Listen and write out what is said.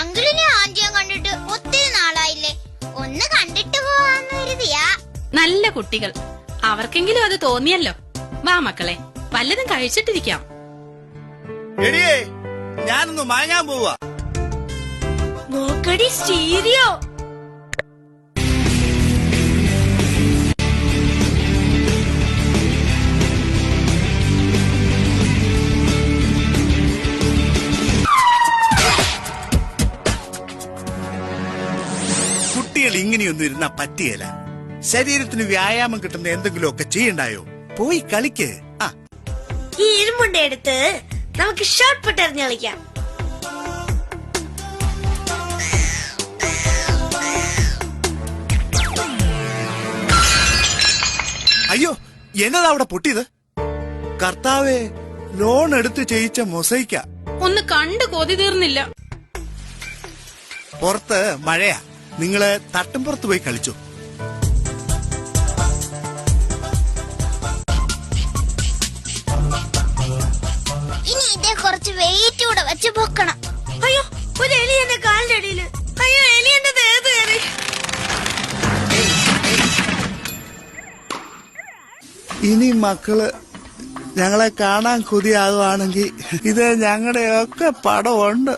അങ്കിളിനെ ആന്റിയും കണ്ടിട്ട് ഒത്തിരി നാളായില്ലേ, ഒന്ന് കണ്ടിട്ട് പോവാന്ന് കരുതിയാ. നല്ല കുട്ടികൾ, അവർക്കെങ്കിലും അത് തോന്നിയല്ലോ. വാ മക്കളെ, വല്ലതും കഴിച്ചിട്ടിരിക്കാം. എടിയേ, ഞാനൊന്ന് മാങ്ങാൻ പോവാ. നോക്കടി സ്റ്റീരിയോ. കുട്ടികൾ ഇങ്ങനെയൊന്നും ഇരുന്നാ പറ്റിയല്ല. ശരീരത്തിന് വ്യായാമം കിട്ടുന്ന എന്തെങ്കിലുമൊക്കെ ചെയ്യണ്ടായോ? പോയി കളിക്ക്. ഈ ഇരുമുണ്ട എടുത്ത് നമുക്ക് ഷോട്ട് പുട്ട് എറിഞ്ഞ് കളിക്കാം. അയ്യോ, എന്നതാ അവിടെ പൊട്ടിയത്? കർത്താവേ, ലോൺ എടുത്ത് ചെയ്യിച്ച മൊസൈക്ക. ഒന്ന് കണ്ടു കൊതി തീർന്നില്ല. പുറത്ത് മഴയാ, നിങ്ങള് തട്ടുംപുറത്ത് പോയി കളിച്ചു. ഇനി ഇതേ കുറച്ച് വെയിറ്റ് കൂടെ വെച്ച് പൊക്കണം. അയ്യോ, ഒരു എലി എന്റെ കാലിന്റെ അടിയില്. അയ്യോ, എലി എന്റെ ദേഹത്ത് കയറി. ഇനി മക്കള് ഞങ്ങളെ കാണാൻ കൊതിയാകുവാണെങ്കിൽ ഇത് ഞങ്ങളുടെയൊക്കെ പടമുണ്ട്.